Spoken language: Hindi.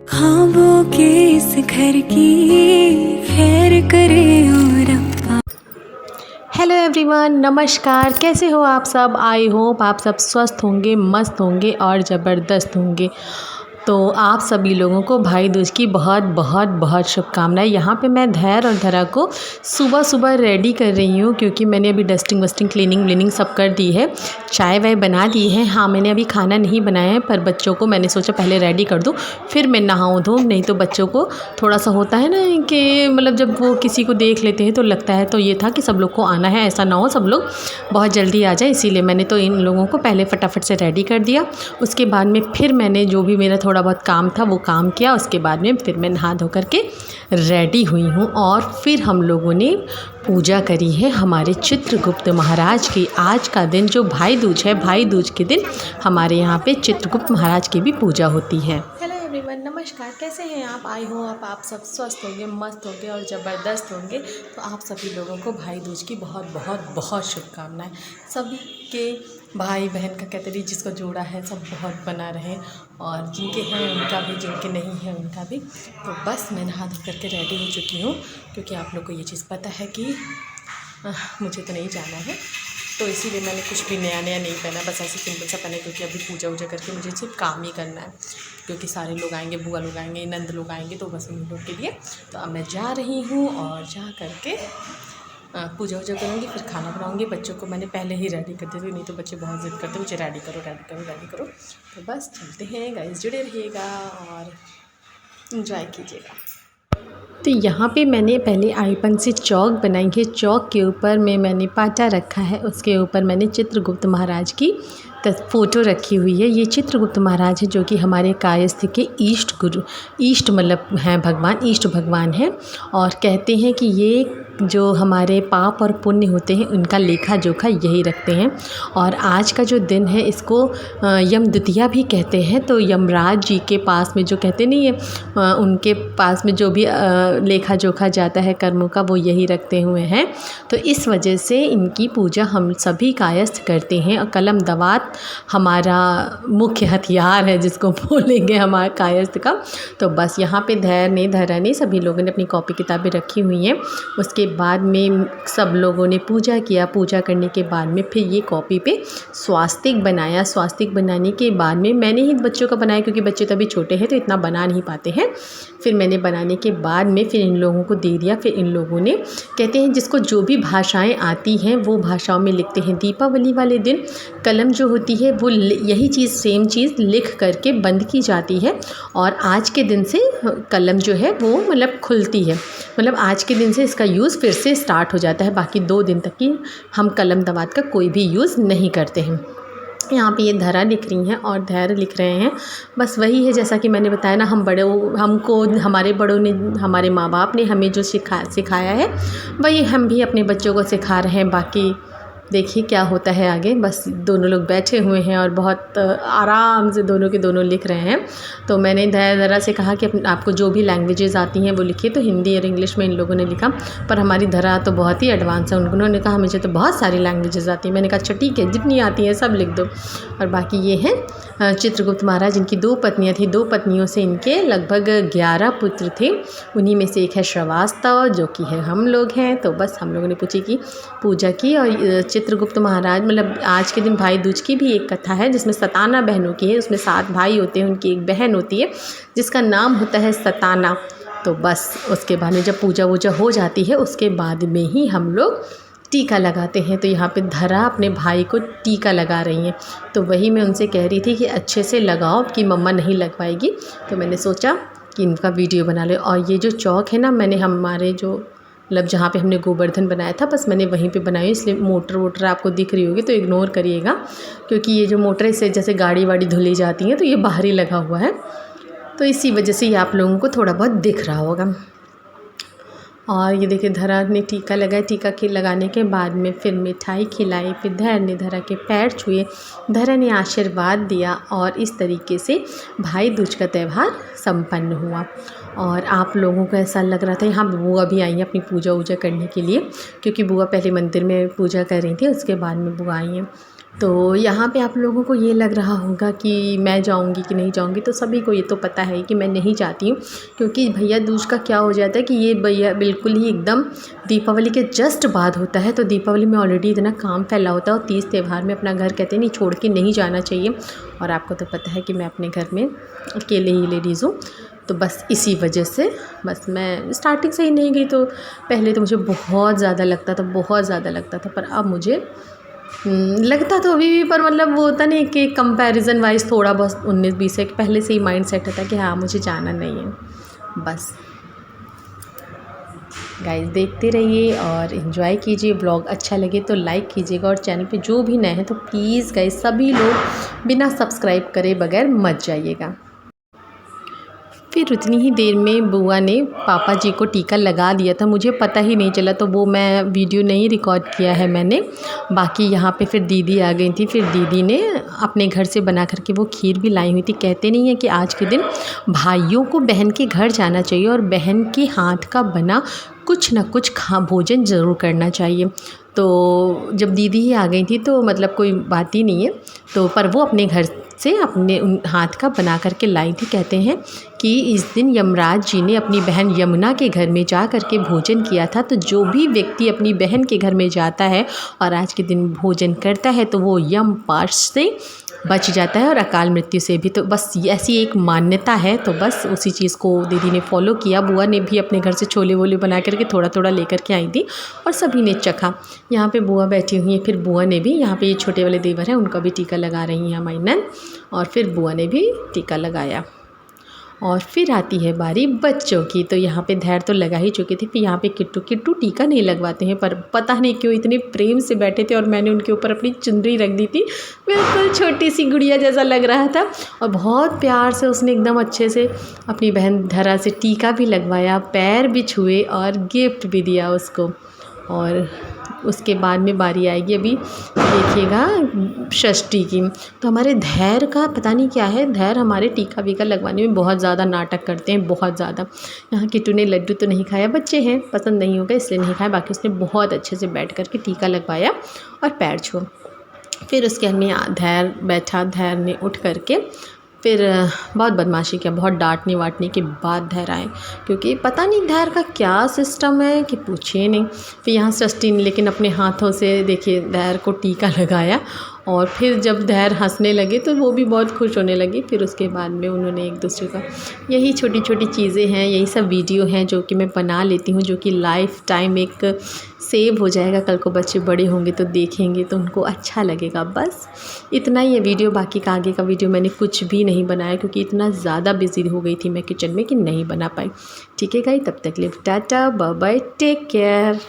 ख्वाबों के इस घर की खैर करे और अब्बा। हेलो एवरीवन, नमस्कार। कैसे हो आप सब? आई होप आप सब स्वस्थ होंगे, मस्त होंगे और ज़बरदस्त होंगे। तो आप सभी लोगों को भाई दूज की बहुत बहुत बहुत शुभकामनाएं। यहाँ पे मैं धैर्य और धरा को सुबह सुबह रेडी कर रही हूँ, क्योंकि मैंने अभी डस्टिंग वस्टिंग क्लीनिंग व्लिनिंग सब कर दी है। चाय वाय बना दी है। हाँ, मैंने अभी खाना नहीं बनाया है, पर बच्चों को मैंने सोचा पहले रेडी कर दूँ, फिर मैं नहाऊँ धोऊँ। नहीं तो बच्चों को थोड़ा सा होता है ना कि मतलब जब वो किसी को देख लेते हैं तो लगता है। तो ये था कि सब लोग को आना है, ऐसा ना हो सब लोग बहुत जल्दी आ जाए, इसीलिए मैंने तो इन लोगों को पहले फटाफट से रेडी कर दिया। उसके बाद में फिर मैंने जो भी मेरा थोड़ा बहुत काम था वो काम किया। उसके बाद में फिर मैं नहा धो करके रेडी हुई हूँ और फिर हम लोगों ने पूजा करी है हमारे चित्रगुप्त महाराज की। आज का दिन जो भाई दूज है, भाई दूज के दिन हमारे यहाँ पे चित्रगुप्त महाराज की भी पूजा होती है। हेलो एवरीवन, नमस्कार। कैसे हैं आप? आई हो आप सब स्वस्थ होंगे, मस्त होंगे और ज़बरदस्त होंगे। तो आप सभी लोगों को भाई दूज की बहुत बहुत बहुत शुभकामनाएं। सभी के भाई बहन का कहते रही, जिसको जोड़ा है सब बहुत बना रहे, और जिनके हैं उनका भी, जिनके नहीं हैं उनका भी। तो बस मैं नहा धो करके रेडी हो चुकी हूँ, क्योंकि आप लोग को ये चीज़ पता है कि मुझे तो नहीं जाना है, तो इसीलिए मैंने कुछ भी नया नहीं पहना, बस ऐसे सिंपल सा पहना, क्योंकि अभी पूजा वूजा करके मुझे सिर्फ काम ही करना है। क्योंकि सारे लोग आएंगे, बुआ लोग आएंगे, नंद लोग आएंगे, तो बस उन लोग के लिए तो अब मैं जा रही हूँ और जा करके पूजा वूजा करूँगी, फिर खाना बनाऊँगी। बच्चों को मैंने पहले ही रेडी कर दी थी, नहीं तो बच्चे बहुत ज़िद करते मुझे रेडी करो रेडी करो रेडी करो। तो बस चलते हैं गाइस, जुड़े रहिएगा और इन्जॉय कीजिएगा। तो यहाँ पे मैंने पहले आईपन से चौक बनाई है। चौक के ऊपर में मैंने पाटा रखा है, उसके ऊपर मैंने चित्रगुप्त महाराज की फ़ोटो रखी हुई है। ये चित्रगुप्त महाराज है जो कि हमारे कायस्थ के ईष्ट गुरु, ईष्ट मतलब हैं भगवान, ईष्ट भगवान हैं। और कहते हैं कि ये जो हमारे पाप और पुण्य होते हैं उनका लेखा जोखा यही रखते हैं। और आज का जो दिन है इसको यम द्वितीया भी कहते हैं। तो यमराज जी के पास में जो कहते नहीं है, उनके पास में जो भी लेखा जोखा जाता है कर्मों का, वो यही रखते हुए हैं। तो इस वजह से इनकी पूजा हम सभी कायस्थ करते हैं। और कलम दवात हमारा मुख्य हथियार है, जिसको बोलेंगे हमारे कायस्थ का। तो बस यहाँ पे धैर्य ने धरा ने सभी लोगों ने अपनी कॉपी किताबें रखी हुई हैं। उसके बाद में सब लोगों ने पूजा किया। पूजा करने के बाद में फिर ये कॉपी पे स्वास्तिक बनाया। स्वास्तिक बनाने के बाद में मैंने ही बच्चों का बनाया, क्योंकि बच्चे तो अभी छोटे हैं तो इतना बना नहीं पाते हैं। फिर मैंने बनाने के बाद में फिर इन लोगों को दे दिया। फिर इन लोगों ने, कहते हैं जिसको जो भी भाषाएं आती हैं वो भाषाओं में लिखते हैं। दीपावली वाले दिन कलम जो होती है वो यही चीज़, सेम चीज़ लिख करके बंद की जाती है। और आज के दिन से कलम जो है वो मतलब खुलती है, मतलब आज के दिन से इसका यूज़ फिर से स्टार्ट हो जाता है। बाकी 2 दिन तक की हम कलम दवात का कोई भी यूज़ नहीं करते हैं। यहाँ पे ये धरा लिख रही हैं और धैर्य लिख रहे हैं। बस वही है, जैसा कि मैंने बताया ना, हमको हमारे बड़ों ने, हमारे माँ बाप ने हमें जो सिखाया है वही हम भी अपने बच्चों को सिखा रहे हैं। बाकी देखिए क्या होता है आगे। बस दोनों लोग बैठे हुए हैं और बहुत आराम से दोनों के दोनों लिख रहे हैं। तो मैंने धरा से कहा कि आपको जो भी लैंग्वेजेस आती हैं वो लिखिए। तो हिंदी और इंग्लिश में इन लोगों ने लिखा, पर हमारी धरा तो बहुत ही एडवांस है। उन्होंने कहा मुझे तो बहुत सारी लैंग्वेजेस आती हैं। मैंने कहा अच्छा ठीक है, जितनी आती हैं सब लिख दो। और बाकी ये हैं चित्रगुप्त महाराज, इनकी 2 पत्नियाँ थी। 2 पत्नियों से इनके लगभग 11 पुत्र थे। उन्हीं में से एक है श्रवास्तव, जो कि है हम लोग हैं। तो बस हम लोगों ने पूजा की। और चित्रगुप्त महाराज, मतलब आज के दिन भाई दूज की भी एक कथा है, जिसमें सताना बहनों की है। उसमें 7 भाई होते हैं, उनकी एक बहन होती है जिसका नाम होता है सताना। तो बस उसके बाद में जब पूजा वूजा हो जाती है, उसके बाद में ही हम लोग टीका लगाते हैं। तो यहाँ पे धरा अपने भाई को टीका लगा रही हैं। तो वही मैं उनसे कह रही थी कि अच्छे से लगाओ, कि मम्मा नहीं लगवाएगी। तो मैंने सोचा कि इनका वीडियो बना ले। और ये जो चौक है ना, मैंने हमारे जो मतलब जहाँ पे हमने गोवर्धन बनाया था, बस मैंने वहीं पे बनाई, इसलिए मोटर वोटर आपको दिख रही होगी तो इग्नोर करिएगा। क्योंकि ये जो मोटर से जैसे गाड़ी वाड़ी धुली जाती हैं तो ये बाहर ही लगा हुआ है, तो इसी वजह से ये आप लोगों को थोड़ा बहुत दिख रहा होगा। और ये देखिए धरा ने टीका लगाया। टीका के लगाने के बाद में फिर मिठाई खिलाई। फिर धैर्य ने धरा के पैर छुए, धरा ने आशीर्वाद दिया। और इस तरीके से भाई दूज का त्यौहार संपन्न हुआ। और आप लोगों को ऐसा लग रहा था, यहाँ बुआ भी आई हैं अपनी पूजा वूजा करने के लिए, क्योंकि बुआ पहले मंदिर में पूजा कर रही थी, उसके बाद में बुआ आई हैं। तो यहाँ पे आप लोगों को ये लग रहा होगा कि मैं जाऊँगी कि नहीं जाऊँगी, तो सभी को ये तो पता है कि मैं नहीं जाती हूँ, क्योंकि भैया दूज का क्या हो जाता है कि ये भैया बिल्कुल ही एकदम दीपावली के जस्ट बाद होता है। तो दीपावली में ऑलरेडी इतना काम फैला होता है और तीज त्यौहार में अपना घर कहते हैं नहीं छोड़ के नहीं जाना चाहिए। और आपको तो पता है कि मैं अपने घर में अकेले ही लेडीज़ हूँ, तो बस इसी वजह से बस मैं स्टार्टिंग से ही नहीं गई। तो पहले तो मुझे बहुत ज़्यादा लगता था, बहुत ज़्यादा लगता था, पर अब मुझे लगता तो अभी भी, पर मतलब वो होता नहीं कि कंपैरिजन वाइज थोड़ा बहुत 19-20 से पहले से ही माइंड सेट होता है कि हाँ मुझे जाना नहीं है। बस गाइस देखते रहिए और इन्जॉय कीजिए। ब्लॉग अच्छा लगे तो लाइक कीजिएगा और चैनल पे जो भी नए हैं तो प्लीज़ गाइस सभी लोग बिना सब्सक्राइब करे बगैर मत जाइएगा। फिर उतनी ही देर में बुआ ने पापा जी को टीका लगा दिया था, मुझे पता ही नहीं चला, तो वो मैं वीडियो नहीं रिकॉर्ड किया है मैंने। बाकी यहाँ पे फिर दीदी आ गई थी, फिर दीदी ने अपने घर से बना करके वो खीर भी लाई हुई थी। कहते नहीं है कि आज के दिन भाइयों को बहन के घर जाना चाहिए और बहन के हाथ का बना कुछ ना कुछ भोजन ज़रूर करना चाहिए। तो जब दीदी ही आ गई थी तो मतलब कोई बात ही नहीं है, तो पर वो अपने घर से अपने उन हाथ का बना करके लाई थी। कहते हैं कि इस दिन यमराज जी ने अपनी बहन यमुना के घर में जा कर के भोजन किया था। तो जो भी व्यक्ति अपनी बहन के घर में जाता है और आज के दिन भोजन करता है तो वो यम पाश से बच जाता है और अकाल मृत्यु से भी। तो बस ऐसी एक मान्यता है, तो बस उसी चीज़ को दीदी ने फॉलो किया। बुआ ने भी अपने घर से छोले वोले बना करके थोड़ा थोड़ा लेकर के आई थी और सभी ने चखा। यहाँ पे बुआ बैठी हुई हैं, फिर बुआ ने भी, यहाँ पे ये छोटे वाले देवर हैं उनका भी टीका लगा रही हैं हमारी नन, और फिर बुआ ने भी टीका लगाया। और फिर आती है बारी बच्चों की। तो यहाँ पे धैर्य तो लगा ही चुकी थी, फिर यहाँ पे किट्टू टीका नहीं लगवाते हैं, पर पता नहीं क्यों इतने प्रेम से बैठे थे और मैंने उनके ऊपर अपनी चुनरी रख दी थी। बिल्कुल छोटी सी गुड़िया जैसा लग रहा था और बहुत प्यार से उसने एकदम अच्छे से अपनी बहन धरा से टीका भी लगवाया, पैर भी छुए और गिफ्ट भी दिया उसको। और उसके बाद में बारी आएगी अभी देखिएगा षष्ठी की। तो हमारे धैर्य का पता नहीं क्या है, धैर्य हमारे टीका वीका लगवाने में बहुत ज़्यादा नाटक करते हैं, बहुत ज़्यादा। यहाँ किट्टू ने लड्डू तो नहीं खाया, बच्चे हैं पसंद नहीं होगा इसलिए नहीं खाया, बाकी उसने बहुत अच्छे से बैठ कर के टीका लगवाया और पैर छुआ। फिर उसके हमें धैर्य बैठा, धैर्य ने उठ करके फिर बहुत बदमाशी किया, बहुत डांटने वाटने के बाद धैर्य आए, क्योंकि पता नहीं धैर्य का क्या सिस्टम है कि पूछिए नहीं। फिर यहाँ षष्ठी ने लेकिन अपने हाथों से देखिए धैर्य को टीका लगाया और फिर जब धैर्य हंसने लगे तो वो भी बहुत खुश होने लगी। फिर उसके बाद में उन्होंने एक दूसरे का, यही छोटी छोटी चीज़ें हैं, यही सब वीडियो हैं जो कि मैं बना लेती हूँ, जो कि लाइफ टाइम एक सेव हो जाएगा। कल को बच्चे बड़े होंगे तो देखेंगे तो उनको अच्छा लगेगा। बस इतना ही है वीडियो, बाकी का आगे का वीडियो मैंने कुछ भी नहीं बनाया क्योंकि इतना ज़्यादा बिजी हो गई थी मैं किचन में कि नहीं बना पाई। ठीक है गाइस, तब तक के लिए tata bye bye, take care.